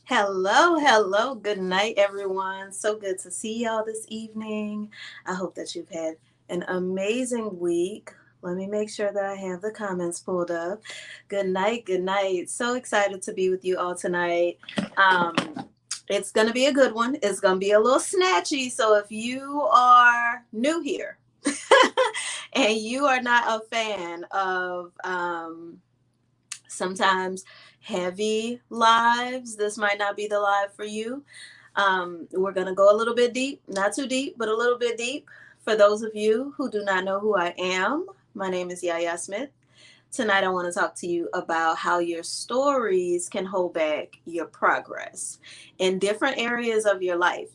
Hello, hello. Good night, everyone. So good to see y'all this evening. I hope that you've had an amazing week. Let me make sure that I have the comments pulled up. Good night, good night. So excited to be with you all tonight. Um, it's going to be a good one. It's going to be a little snatchy. So if you are new here and you are not a fan of sometimes heavy lives, this might not be the live for you. We're going to go a little bit deep, not too deep, but a little bit deep. For those of you who do not know who I am, my name is Yaya Smith. Tonight, I want to talk to you about how your stories can hold back your progress in different areas of your life.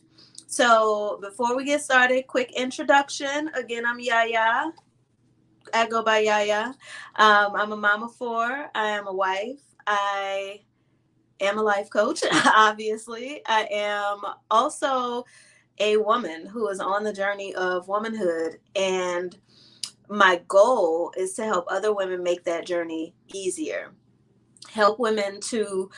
So, before we get started, quick introduction. Again, I'm Yaya. I go by Yaya. I'm a mom of four. I am a wife. I am a life coach, obviously. I am also a woman who is on the journey of womanhood. And my goal is to help other women make that journey easier, help women to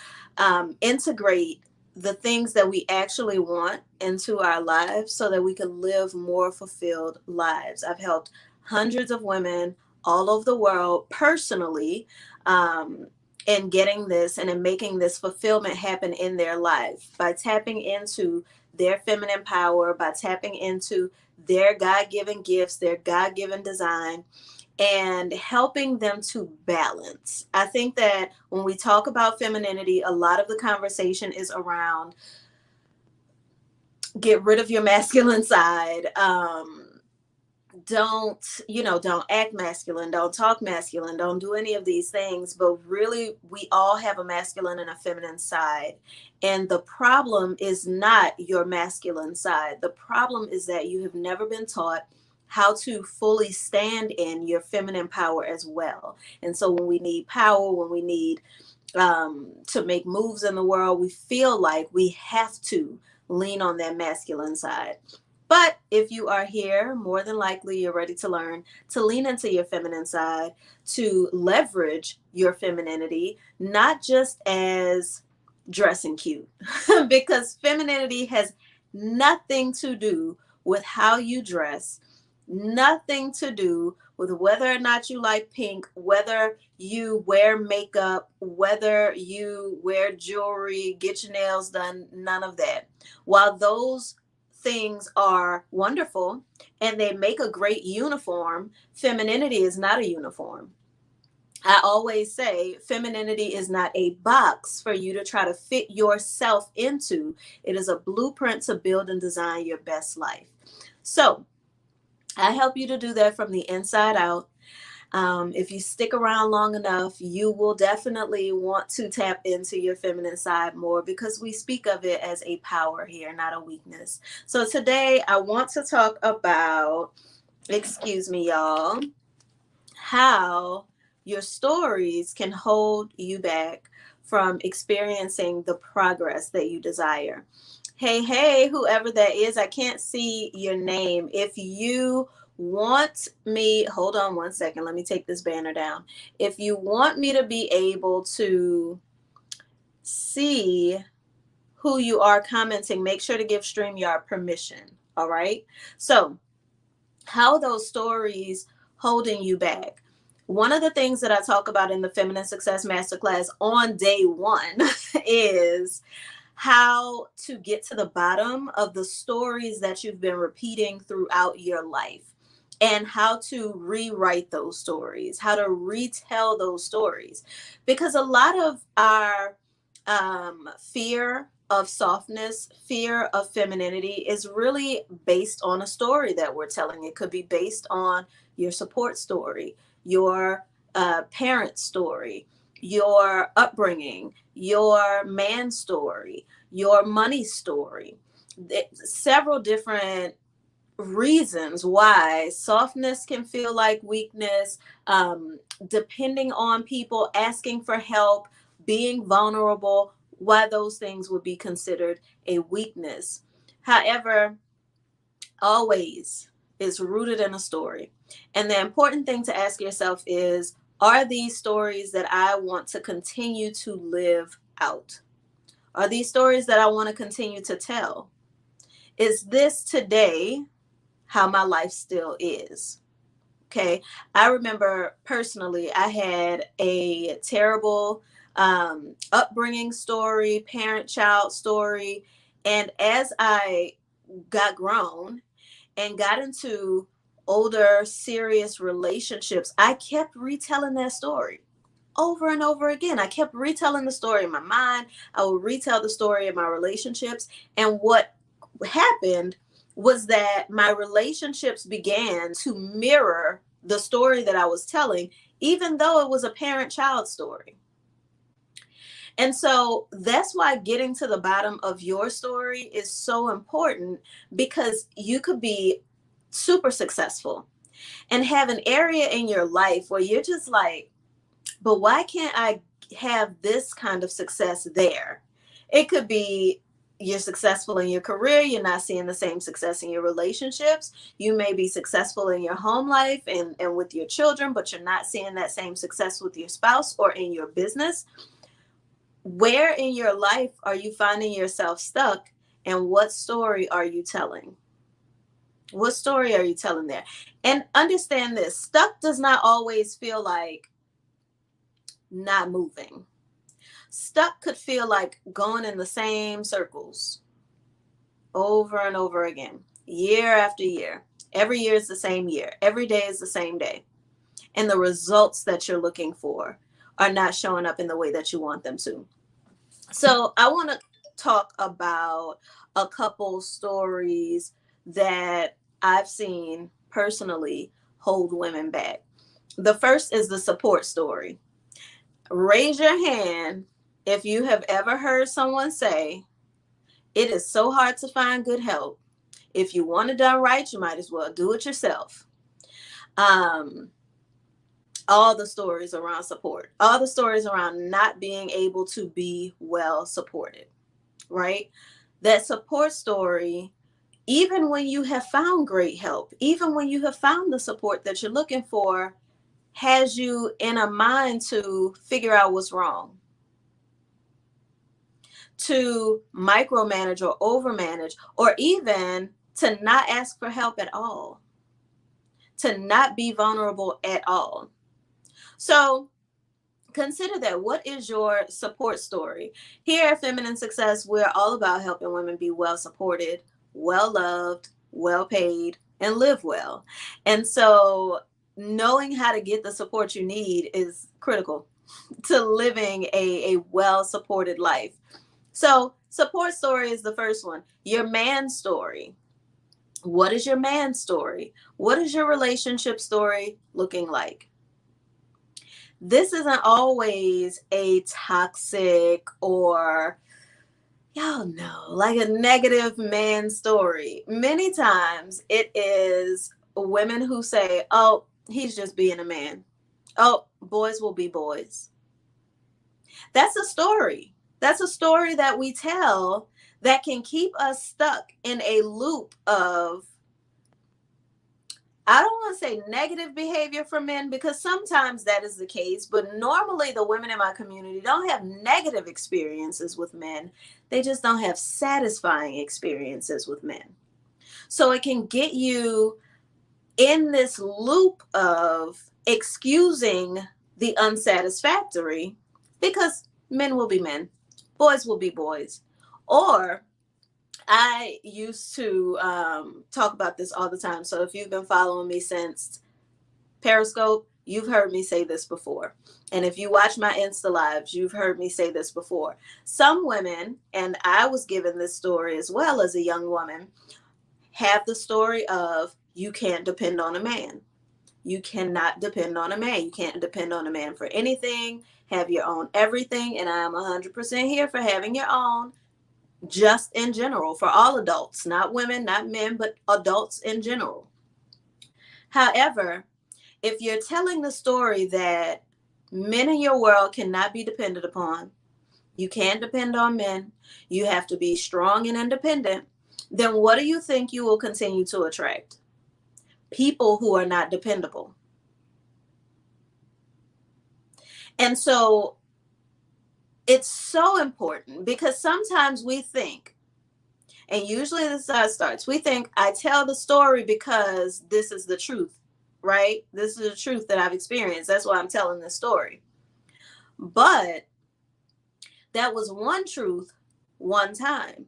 integrate the things that we actually want into our lives so that we can live more fulfilled lives. I've helped hundreds of women all over the world personally in getting this and in making this fulfillment happen in their life by tapping into their feminine power, by tapping into their God given gifts, their God given design, and helping them to balance. I think that when we talk about femininity, a lot of the conversation is around get rid of your masculine side. Don't act masculine, don't talk masculine, don't do any of these things. But really, we all have a masculine and a feminine side. And the problem is not your masculine side. The problem is that you have never been taught how to fully stand in your feminine power as well. And so when we need power, when we need to make moves in the world, we feel like we have to lean on that masculine side. But if you are here, more than likely you're ready to learn to lean into your feminine side, to leverage your femininity, not just as dressing cute, because femininity has nothing to do with how you dress, nothing to do with whether or not you like pink, whether you wear makeup, whether you wear jewelry, get your nails done, none of that. While those things are wonderful and they make a great uniform, femininity is not a uniform. I always say femininity is not a box for you to try to fit yourself into. It is a blueprint to build and design your best life. So, I help you to do that from the inside out. If you stick around long enough, you will definitely want to tap into your feminine side more because we speak of it as a power here, not a weakness. So today I want to talk about, excuse me, y'all, how your stories can hold you back from experiencing the progress that you desire. Hey, hey, whoever that is, I can't see your name. If you want me, hold on one second, let me take this banner down. If you want me to be able to see who you are commenting, make sure to give StreamYard permission. All right. So, how are those stories holding you back? One of the things that I talk about in the Feminine Success Masterclass on day one is how to get to the bottom of the stories that you've been repeating throughout your life and how to rewrite those stories, how to retell those stories. Because a lot of our fear of softness, fear of femininity is really based on a story that we're telling. It could be based on your support story, your parent story, your upbringing, your man story, your money story. Several different reasons why softness can feel like weakness, depending on people asking for help, being vulnerable, why those things would be considered a weakness. However, always is rooted in a story. And the important thing to ask yourself is, are these stories that I want to continue to live out? Are these stories that I want to continue to tell? Is this today how my life still is? Okay. I remember personally, I had a terrible upbringing story, parent child story. And as I got grown and got into older, serious relationships, I kept retelling that story over and over again. I kept retelling the story in my mind. I would retell the story in my relationships. And what happened was that my relationships began to mirror the story that I was telling, even though it was a parent child story. And so that's why getting to the bottom of your story is so important, because you could be super successful and have an area in your life where you're just like, but why can't I have this kind of success there? It could be you're successful in your career, you're not seeing the same success in your relationships. You may be successful in your home life and with your children, but you're not seeing that same success with your spouse or in your business. Where in your life are you finding yourself stuck, and what story are you telling? What story are you telling there? And understand this, stuck does not always feel like not moving. Stuck could feel like going in the same circles over and over again, year after year. Every year is the same year. Every day is the same day. And the results that you're looking for are not showing up in the way that you want them to. So I want to talk about a couple stories that I've seen personally hold women back. The first is the support story. Raise your hand if you have ever heard someone say, it is so hard to find good help. If you want it done right, you might as well do it yourself. Um, all the stories around support, all the stories around not being able to be well supported, right? That support story, even when you have found great help, even when you have found the support that you're looking for, has you in a mind to figure out what's wrong, to micromanage or overmanage, or even to not ask for help at all, to not be vulnerable at all. So consider that. What is your support story? Here at Feminine Success, we're all about helping women be well supported, well loved, well paid, and live well. And so knowing how to get the support you need is critical to living a well supported life. So support story is the first one. Your man story. What is your man story? What is your relationship story looking like? This isn't always a toxic or, y'all know, like a negative man story. Many times it is women who say, oh, he's just being a man. Oh, boys will be boys. That's a story. That's a story that we tell that can keep us stuck in a loop of, I don't want to say negative behavior from men, because sometimes that is the case, but normally the women in my community don't have negative experiences with men. They just don't have satisfying experiences with men. So it can get you in this loop of excusing the unsatisfactory because men will be men, boys will be boys. Or I used to talk about this all the time. So if you've been following me since Periscope, you've heard me say this before. And if you watch my Insta lives, you've heard me say this before. Some women, and I was given this story as well as a young woman, have the story of, you can't depend on a man. You cannot depend on a man. You can't depend on a man for anything. Have your own everything. And I am 100% here for having your own, just in general, for all adults, not women, not men, but adults in general. However, if you're telling the story that men in your world cannot be depended upon, you can't depend on men, you have to be strong and independent, then what do you think you will continue to attract? People who are not dependable. And so It's so important because sometimes we think, and usually this is how it starts. We think I tell the story because this is the truth, right? This is the truth that I've experienced. That's why I'm telling this story. But that was one truth one time.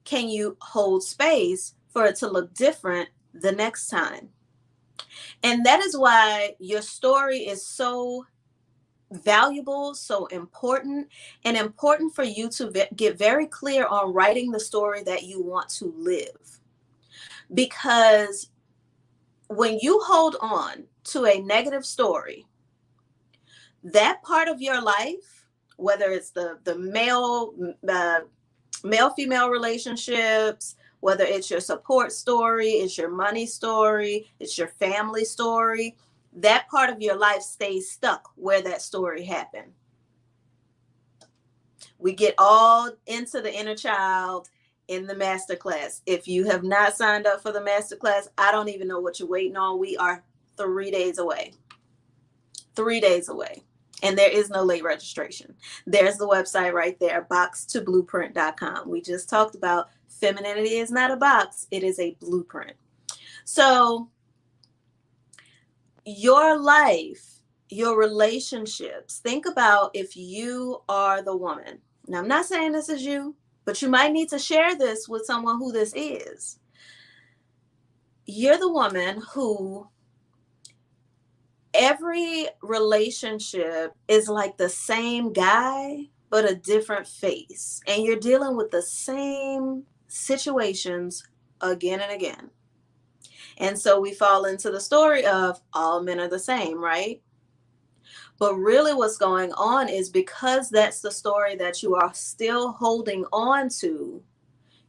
Can you hold space for it to look different the next time? And that is why your story is so valuable, so important, and important for you to get very clear on writing the story that you want to live. Because when you hold on to a negative story, that part of your life, whether it's the male female relationships, whether it's your support story, it's your money story, it's your family story, that part of your life stays stuck where that story happened. We get all into the inner child in the masterclass. If you have not signed up for the masterclass, I don't even know what you're waiting on. We are 3 days away. 3 days away. And there is no late registration. There's the website right there, box2blueprint.com. We just talked about femininity is not a box, it is a blueprint. So your life, your relationships, think about if you are the woman. Now, I'm not saying this is you, but you might need to share this with someone who this is. You're the woman who every relationship is like the same guy, but a different face. And you're dealing with the same situations again and again. And so we fall into the story of all men are the same, right? But really what's going on is because that's the story that you are still holding on to,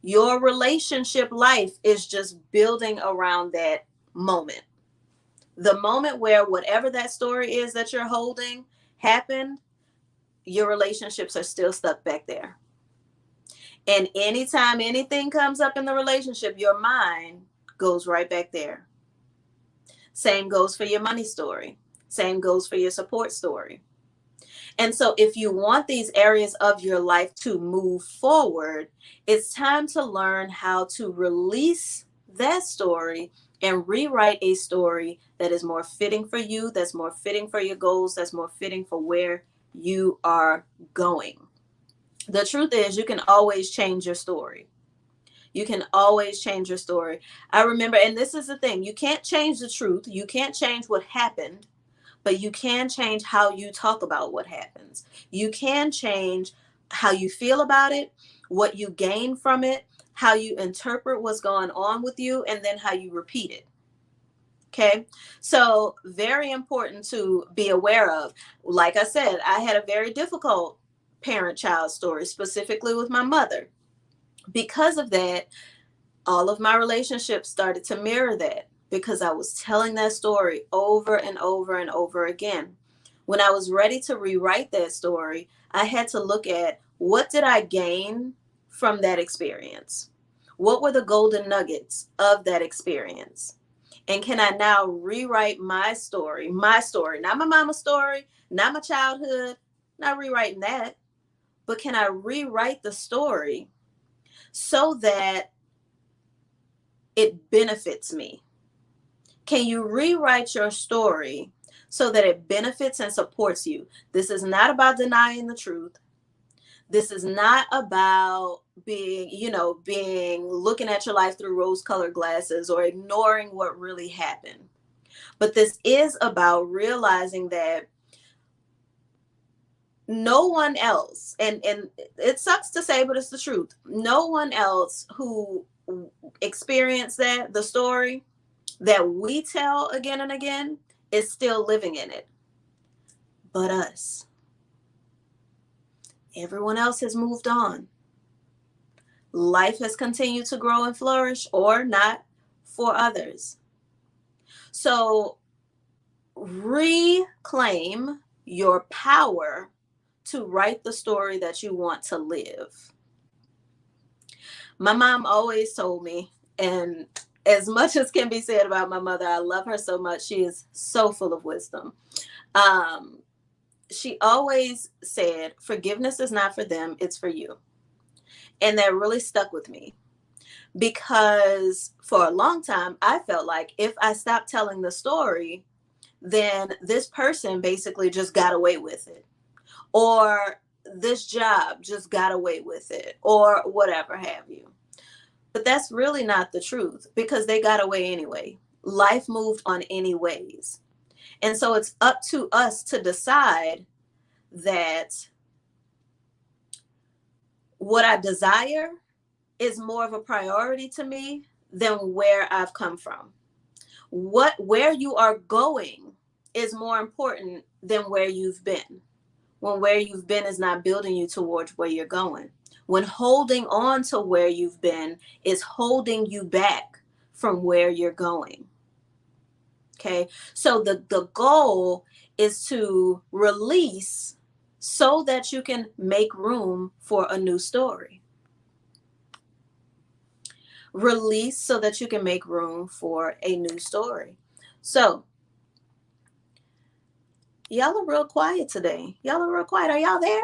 your relationship life is just building around that moment. The moment where whatever that story is that you're holding happened, your relationships are still stuck back there. And anytime anything comes up in the relationship, your mind goes right back there. Same goes for your money story. Same goes for your support story. And so if you want these areas of your life to move forward, it's time to learn how to release that story and rewrite a story that is more fitting for you, that's more fitting for your goals, that's more fitting for where you are going. The truth is, you can always change your story. You can always change your story. I remember, and this is the thing, you can't change the truth. You can't change what happened, but you can change how you talk about what happens. You can change how you feel about it, what you gain from it, how you interpret what's going on with you, and then how you repeat it. Okay, so very important to be aware of. Like I said, I had a very difficult parent-child story, specifically with my mother. Because of that, all of my relationships started to mirror that because I was telling that story over and over and over again. When I was ready to rewrite that story, I had to look at what did I gain from that experience? What were the golden nuggets of that experience? And can I now rewrite my story, not my mama's story, not my childhood, not rewriting that, but can I rewrite the story so that it benefits me? Can you rewrite your story so that it benefits and supports you? This is not about denying the truth. This is not about being looking at your life through rose-colored glasses or ignoring what really happened. But this is about realizing that no one else, and it sucks to say, but it's the truth. No one else who experienced the story that we tell again and again is still living in it, but us. Everyone else has moved on. Life has continued to grow and flourish, or not, for others. So reclaim your power to write the story that you want to live. My mom always told me, and as much as can be said about my mother, I love her so much. She is so full of wisdom. she always said, forgiveness is not for them, it's for you. And that really stuck with me, because for a long time, I felt like if I stopped telling the story, then this person basically just got away with it, or this job just got away with it, or whatever have you. But that's really not the truth, because they got away anyway. Life moved on anyways. And so it's up to us to decide that what I desire is more of a priority to me than where I've come from. Where you are going is more important than where you've been. When where you've been is not building you towards where you're going. When holding on to where you've been is holding you back from where you're going. Okay, so the goal is to release so that you can make room for a new story. Release so that you can make room for a new story. So, y'all are real quiet today. Y'all are real quiet. Are y'all there?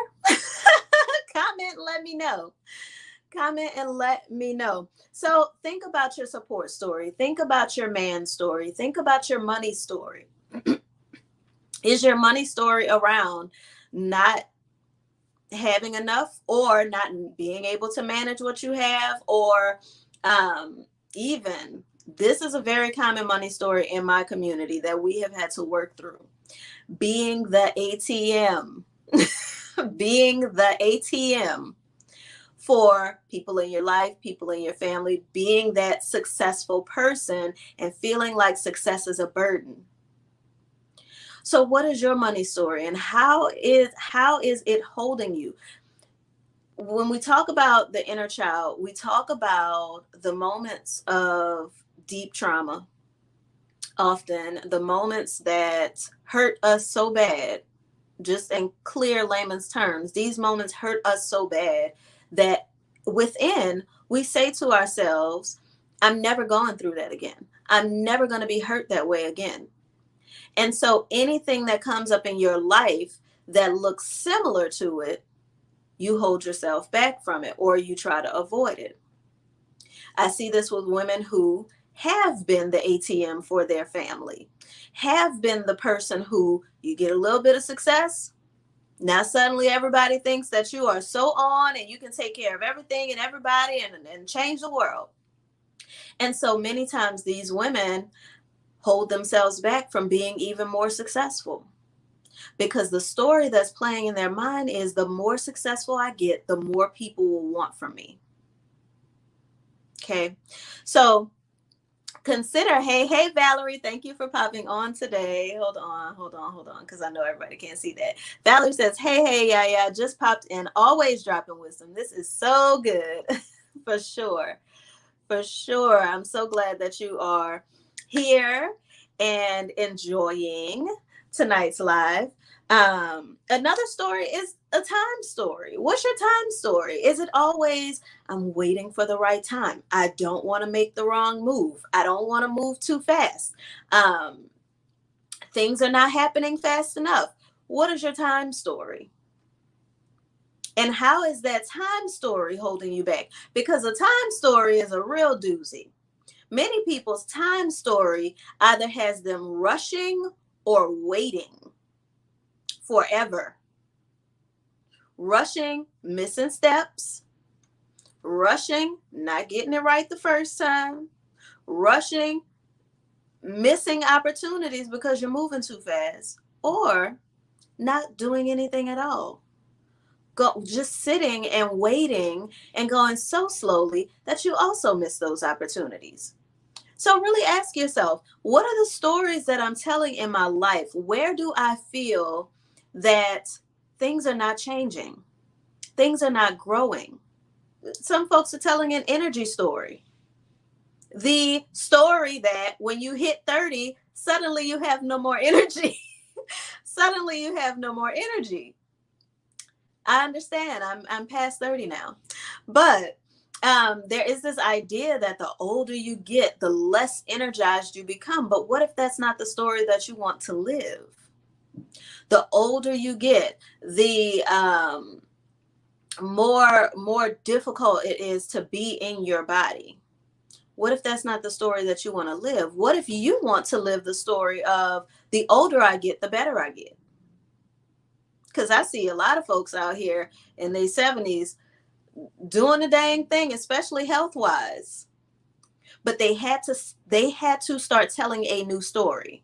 Comment and let me know. Comment and let me know. So think about your support story. Think about your man story. Think about your money story. Is your money story around not having enough, or not being able to manage what you have, or even, this is a very common money story in my community that we have had to work through, being the ATM. Being the ATM for people in your life, people in your family, being that successful person and feeling like success is a burden. So what is your money story, and how is it holding you? When we talk about the inner child, we talk about the moments of deep trauma, often the moments that hurt us so bad. Just in clear layman's terms, these moments hurt us so bad that within we say to ourselves, I'm never going through that again. I'm never going to be hurt that way again. And so anything that comes up in your life that looks similar to it, you hold yourself back from it, or you try to avoid it. I see this with women who have been the ATM for their family, have been the person who, you get a little bit of success, now suddenly everybody thinks that you are so on and you can take care of everything and everybody and change the world. And so many times these women hold themselves back from being even more successful, because the story that's playing in their mind is, the more successful I get, the more people will want from me. Okay, so consider, hey Valerie, thank you for popping on today. Hold on, because I know everybody can't see that. Valerie says, hey, yeah, just popped in, always dropping wisdom. This is so good. For sure. I'm so glad that you are here and enjoying tonight's live. Another story is a time story. What's your time story? Is it always, I'm waiting for the right time, I don't want to make the wrong move, I don't want to move too fast, things are not happening fast enough? What is your time story? And how is that time story holding you back? Because a time story is a real doozy. Many people's time story either has them rushing or waiting forever. Rushing, missing steps. Rushing, not getting it right the first time. Rushing, missing opportunities because you're moving too fast. Or not doing anything at all. Just sitting and waiting and going so slowly that you also miss those opportunities. So really ask yourself, what are the stories that I'm telling in my life? Where do I feel that things are not changing? Things are not growing. Some folks are telling an energy story. The story that when you hit 30, suddenly you have no more energy. Suddenly you have no more energy. I understand. I'm past 30 now. But there is this idea that the older you get, the less energized you become. But what if that's not the story that you want to live? The older you get, the more difficult it is to be in your body. What if that's not the story that you want to live? What if you want to live the story of the older I get, the better I get? Because I see a lot of folks out here in their 70s doing the dang thing, especially health wise. But they had to start telling a new story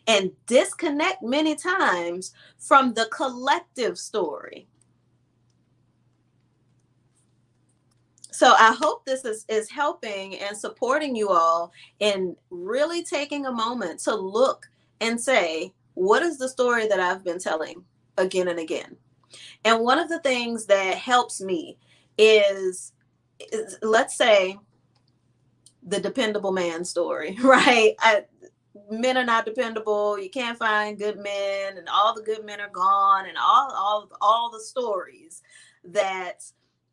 and disconnect many times from the collective story. So I hope this is helping and supporting you all in really taking a moment to look and say, what is the story that I've been telling again and again? And one of the things that helps me is let's say, the dependable man story, right? Men are not dependable. You can't find good men, and all the good men are gone, and all the stories that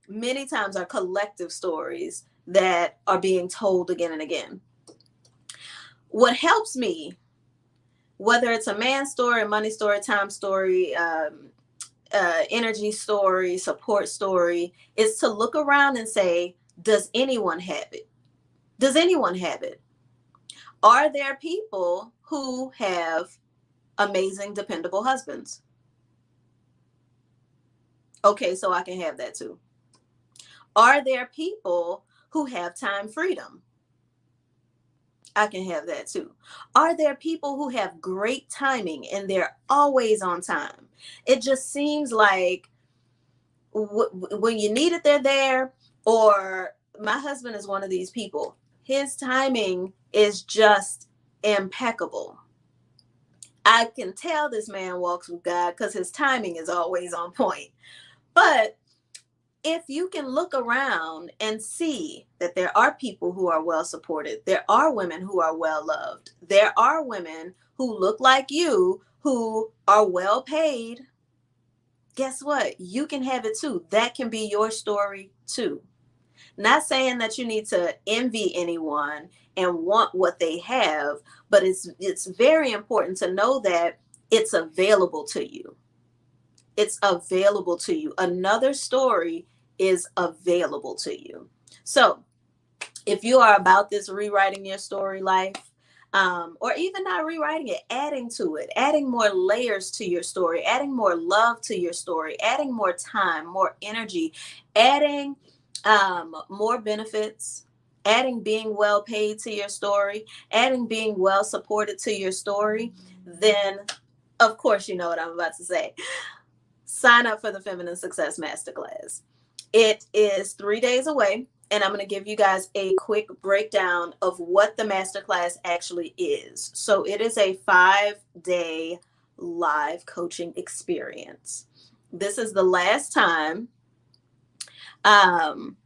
many times are collective stories that are being told again and again. What helps me, whether it's a man story, a money story, time story, energy story, support story, is to look around and say, does anyone have it? Does anyone have it? Are there people who have amazing, dependable husbands? Okay, so I can have that too. Are there people who have time freedom? I can have that too. Are there people who have great timing and they're always on time? It just seems like when you need it, they're there. Or my husband is one of these people. His timing is just impeccable. I can tell this man walks with God because his timing is always on point. But if you can look around and see that there are people who are well supported, there are women who are well loved, there are women who look like you who are well paid, guess what? You can have it too. That can be your story too. Not saying that you need to envy anyone and want what they have, but it's very important to know that it's available to you. It's available to you. Another story is available to you. So if you are about this rewriting your story life, or even not rewriting it, adding to it, adding more layers to your story, adding more love to your story, adding more time, more energy, adding more benefits, adding being well paid to your story, adding being well supported to your story, then of course you know what I'm about to say. Sign up for the Feminine Success Masterclass. It is 3 days away, and I'm going to give you guys a quick breakdown of what the masterclass actually is. So it is a 5-day live coaching experience. This is the last time.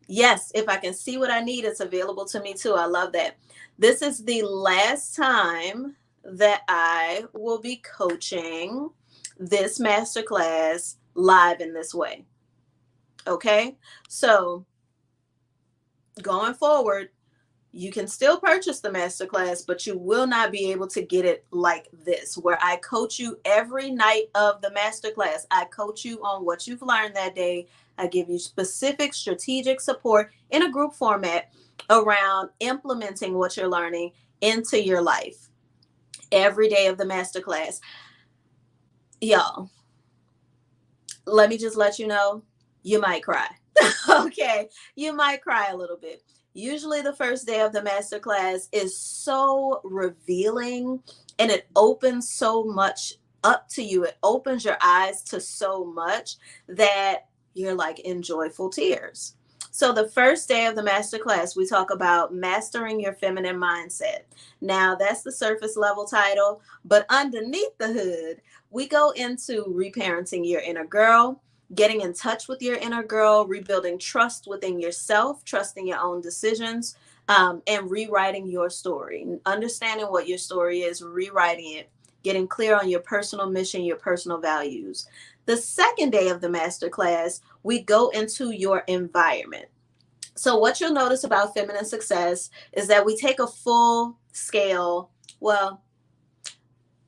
Yes, if I can see what I need, it's available to me too. I love that. This is the last time that I will be coaching this masterclass live in this way. Okay, so going forward, you can still purchase the masterclass, but you will not be able to get it like this, where I coach you every night of the masterclass. I coach you on what you've learned that day. I give you specific strategic support in a group format around implementing what you're learning into your life every day of the masterclass. Y'all, let me just let you know, you might cry. Okay, you might cry a little bit. Usually the first day of the masterclass is so revealing, and it opens so much up to you. It opens your eyes to so much that you're like in joyful tears. So the first day of the masterclass, we talk about mastering your feminine mindset. Now that's the surface level title, but underneath the hood, we go into reparenting your inner girl, getting in touch with your inner girl, rebuilding trust within yourself, trusting your own decisions, and rewriting your story, understanding what your story is, rewriting it, getting clear on your personal mission, your personal values. The second day of the masterclass, we go into your environment. So what you'll notice about Feminine Success is that we take a full scale, well,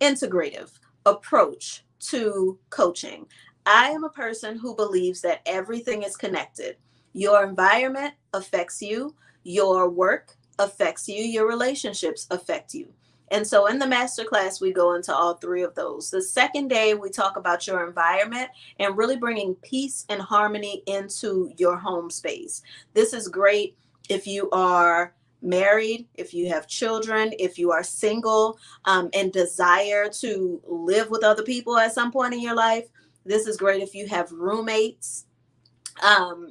integrative approach to coaching. I am a person who believes that everything is connected. Your environment affects you, your work affects you, your relationships affect you. And so in the masterclass, we go into all three of those. The second day, we talk about your environment and really bringing peace and harmony into your home space. This is great if you are married, if you have children, if you are single, and desire to live with other people at some point in your life. This is great if you have roommates,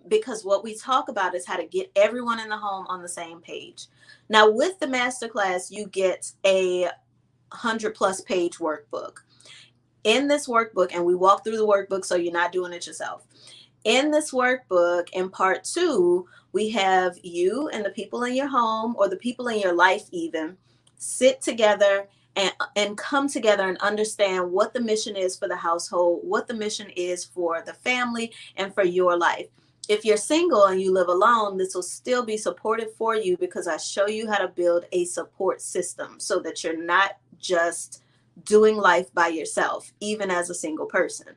because what we talk about is how to get everyone in the home on the same page. Now, with the masterclass, you get a 100+ page workbook. In this workbook, and we walk through the workbook so you're not doing it yourself. In this workbook, in part 2, we have you and the people in your home, or the people in your life even, sit together and come together and understand what the mission is for the household, what the mission is for the family and for your life. If you're single and you live alone, this will still be supportive for you, because I show you how to build a support system so that you're not just doing life by yourself, even as a single person.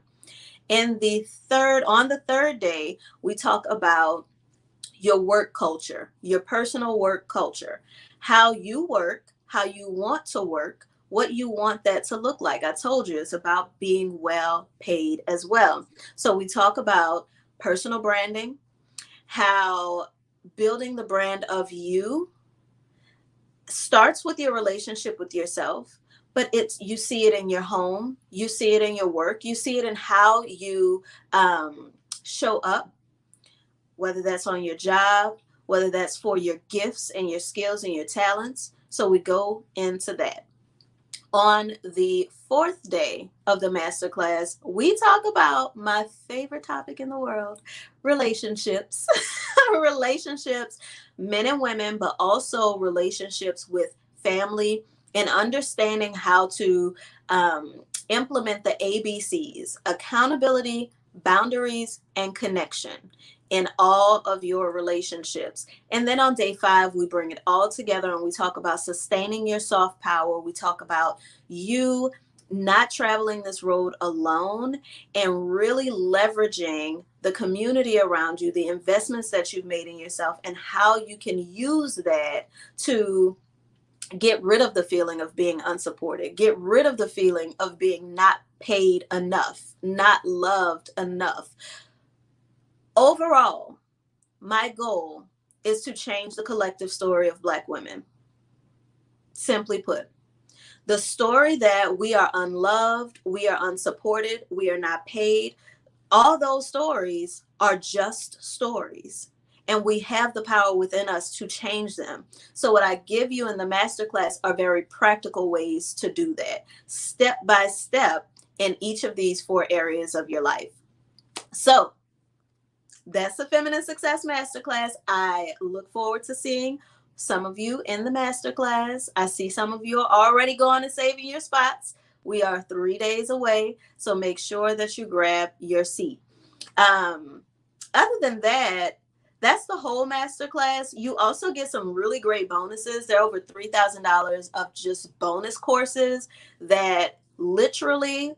On the third day, we talk about your work culture, your personal work culture, how you work, how you want to work, what you want that to look like. I told you it's about being well paid as well. So we talk about personal branding, how building the brand of you starts with your relationship with yourself, but you see it in your home, you see it in your work, you see it in how you show up, whether that's on your job, whether that's for your gifts and your skills and your talents. So we go into that. On the fourth day of the masterclass, we talk about my favorite topic in the world, relationships. Relationships, men and women, but also relationships with family, and understanding how to implement the ABCs: accountability, boundaries, and connection in all of your relationships. And then on day 5, we bring it all together and we talk about sustaining your soft power. We talk about you not traveling this road alone, and really leveraging the community around you, the investments that you've made in yourself, and how you can use that to get rid of the feeling of being unsupported, get rid of the feeling of being not paid enough, not loved enough. Overall, my goal is to change the collective story of Black women. Simply put, the story that we are unloved, we are unsupported, we are not paid, all those stories are just stories. And we have the power within us to change them. So what I give you in the masterclass are very practical ways to do that, step by step, in each of these 4 areas of your life. So that's the Feminine Success Masterclass. I look forward to seeing some of you in the masterclass. I see some of you are already going and saving your spots. We are 3 days away, so make sure that you grab your seat. Other than that, that's the whole masterclass. You also get some really great bonuses. There are over $3,000 of just bonus courses that literally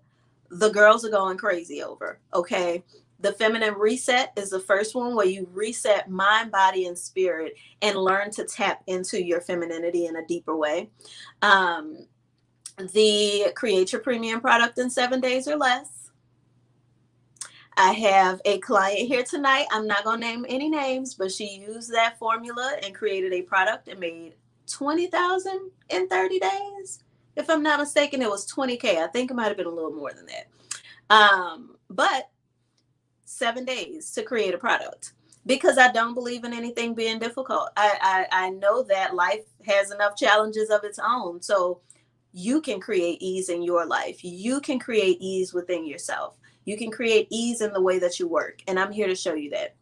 the girls are going crazy over, okay? The Feminine Reset is the first one, where you reset mind, body, and spirit and learn to tap into your femininity in a deeper way. The Create Your Premium Product in 7 days or less. I have a client here tonight. I'm not going to name any names, but she used that formula and created a product and made $20,000 in 30 days. If I'm not mistaken, it was $20K. I think it might have been a little more than that. But 7 days to create a product, because I don't believe in anything being difficult. I know that life has enough challenges of its own. So you can create ease in your life. You can create ease within yourself. You can create ease in the way that you work. And I'm here to show you that.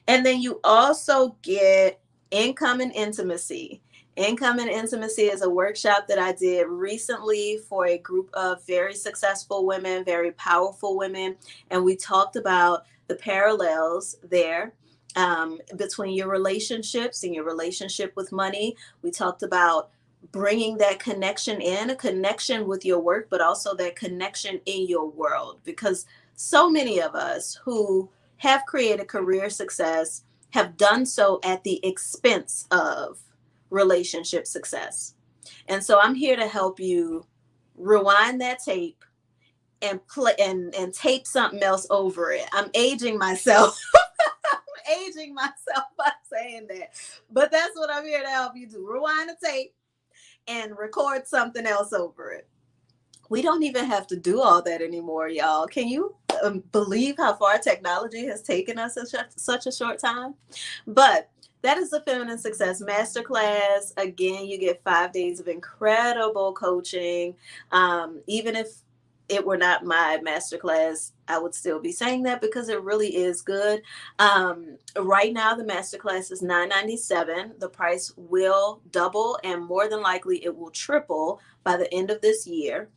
And then you also get Income and Intimacy. Income and Intimacy is a workshop that I did recently for a group of very successful women, very powerful women. And we talked about the parallels there between your relationships and your relationship with money. We talked about bringing that connection in, a connection with your work, but also that connection in your world. Because so many of us who have created career success have done so at the expense of relationship success. And so I'm here to help you rewind that tape and play and tape something else over it. I'm aging myself. I'm aging myself by saying that. But that's what I'm here to help you do. Rewind the tape and record something else over it. We don't even have to do all that anymore, y'all. Can you believe how far technology has taken us in such a short time? But that is the Feminine Success Masterclass. Again, you get 5 days of incredible coaching. Even if it were not my masterclass, I would still be saying that because it really is good. Right now, the masterclass is $9.97. The price will double, and more than likely, it will triple by the end of this year.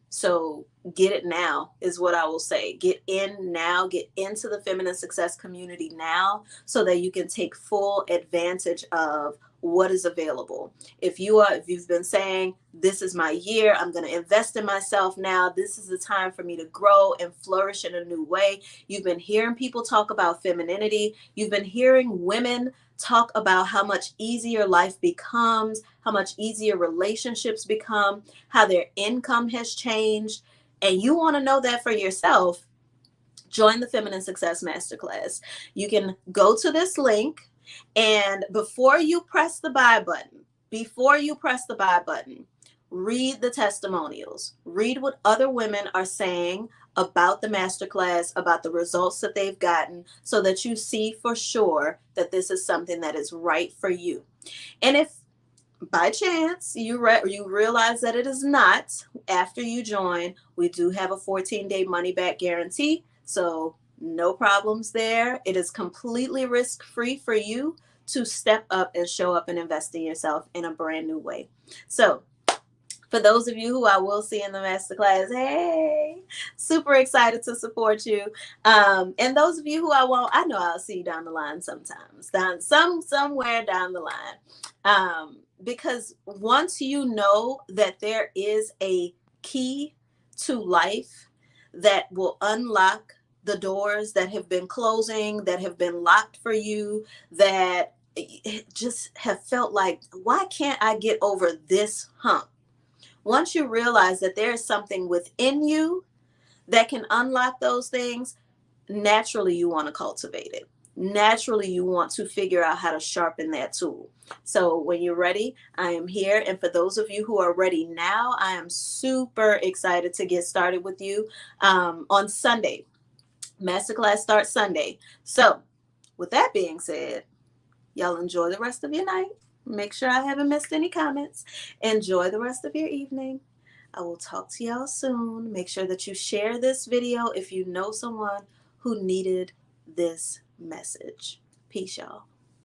So get it now is what I will say. Get in now, get into the feminine success community now so that you can take full advantage of what is available. If you've been saying, this is my year, I'm going to invest in myself now, this is the time for me to grow and flourish in a new way. You've been hearing people talk about femininity. You've been hearing women talk about how much easier life becomes, how much easier relationships become, how their income has changed, and you want to know that for yourself. Join the Feminine Success Masterclass. You can go to this link, and before you press the buy button, read the testimonials. Read what other women are saying about the masterclass, about the results that they've gotten, so that you see for sure that this is something that is right for you. And if by chance you realize that it is not, after you join, we do have a 14-day money back guarantee. So no problems there. It is completely risk-free for you to step up and show up and invest in yourself in a brand new way. So for those of you who I will see in the masterclass, hey, super excited to support you. And those of you who I won't, I know I'll see you down the line sometimes, somewhere down the line. Because once you know that there is a key to life that will unlock the doors that have been closing, that have been locked for you, that just have felt like, why can't I get over this hump? Once you realize that there is something within you that can unlock those things, naturally you want to cultivate it. Naturally, you want to figure out how to sharpen that tool. So when you're ready, I am here. And for those of you who are ready now, I am super excited to get started with you on Sunday. Masterclass starts Sunday. So with that being said, y'all enjoy the rest of your night. Make sure I haven't missed any comments. Enjoy the rest of your evening. I will talk to y'all soon. Make sure that you share this video if you know someone who needed this message. Peace, y'all.